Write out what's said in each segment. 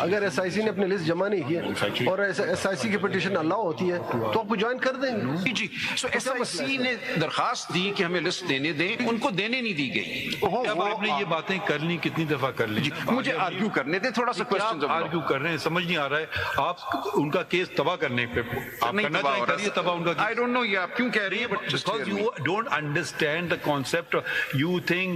अगर SIC ने अपनी लिस्ट जमा नहीं की और SIC की पिटीशन अलाउ होती है तो आपको ज्वाइन कर देंगे। जी, सो SIC ने दरखास्त दी कि हमें लिस्ट देने दें, उनको देने नहीं दी गई। अब आपने ये बातें कर ली, कितनी दफा कर ली? मुझे आर्ग्यू करने दे थोड़ा सा। क्वेश्चन आर्ग्यू कर रहे हैं, समझ नहीं आ रहा है। आप उनका केस तबाह करने पे आप करना चाहें, करिए तबाह उनका केस। आई डोंट नो ये आप क्यों कह रही है, but because you don't understand the concept. You think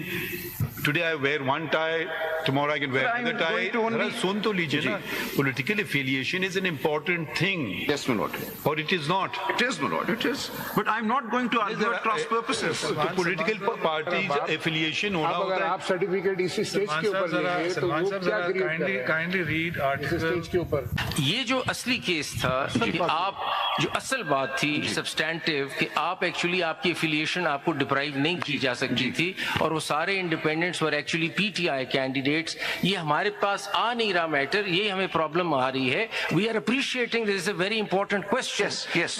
today I wear one tie, tomorrow I can wear another tie. सुन तो लीजिए ना, political affiliation is an important thing. Yes, my lord. Or it is not. It is, my lord. It is. But I'm not going to argue at cross purposes. तो political parties affiliation होना अब अगर होता है। आप certificate इसी stage के ऊपर लेंगे तो वो क्या काइंडली रीड आर्टिकल स्टेज के ऊपर। ये जो असली केस था कि आप जो असल बात थी सब्सटैंटिव कि आप एक्चुअली आपकी एफिलिएशन आपको डिप्राइव नहीं की जा सकती थी और वो सारे independents were actually PTI candidates. ये हमारे पास आ नहीं रहा मैटर, ये हमें प्रॉब्लम आ रही है। We are appreciating this is a very important question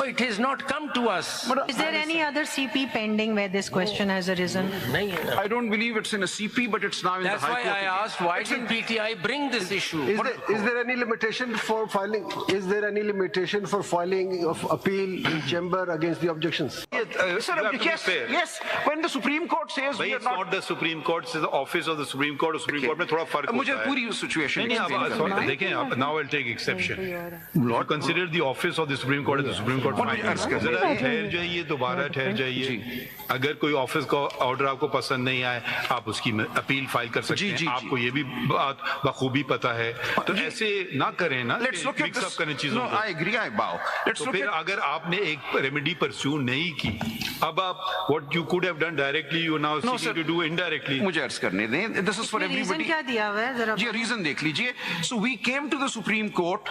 but it has not come to us. Is there any other CP pending where this question has arisen? नहीं है। I don't believe it's in a CP, but it's now in That's the High why Court. I asked why did PTI bring this issue? Is there any limitation for filing? Is there any limitation for filing of appeal in chamber against the objections? Sir, yes. When the Supreme Court says we are It's not the Supreme Court, it's the office of the Supreme Court. Supreme Court में थोड़ा फर्क होता है। मुझे पूरी situation देखें, now I'll take exception. Not consider the office of the Supreme Court as the Supreme Court. जरा ठहर जाइए, दोबारा ठहर जाइए। अगर कोई ऑफिस का ऑर्डर आपको पसंद नहीं आए, आप उसकी अपील फाइल कर सकते हैं। आपको ये भी बात बखूबी पता है, तो ऐसे ना करें ना, मिक्स अप करें चीजों को। I agree, I bow. तो फिर अगर आपने एक रेमेडी परस्यू नहीं की, अब आप what you could have done directly, you now seeking to do indirectly. मुझे अर्ज करने दें. This is for reason everybody. क्या दिया हुआ है जरा? जी रीजन देख लीजिए. So we came to the Supreme Court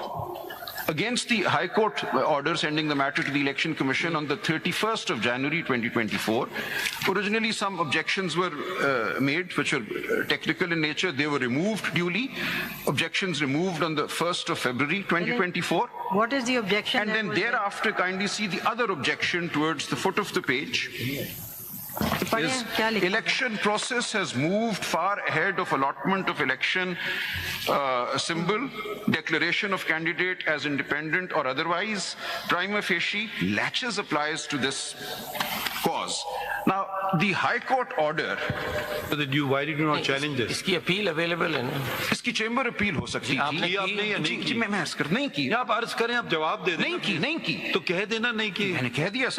against the High Court order sending the matter to the Election Commission on the 31st of January 2024. Originally some objections were made which were technical in nature. They were removed duly. Objections removed on the 1st of February 2024. What is the objection? And then thereafter kindly see the other objection towards the foot of the page. Is election process has moved far ahead of allotment of election symbol, declaration of candidate as independent or otherwise, prima facie laches applies to this cause. Now, the High Court order. So that you, why did you not challenge this? इसकी appeal available है ना? इसकी chamber appeal हो सकती है। आपने या नहीं की? मैं अर्ज कर नहीं की। आप अर्ज करें, आप जवाब दे दें। नहीं की। तो कह देना नहीं की। मैंने कह दिया सर।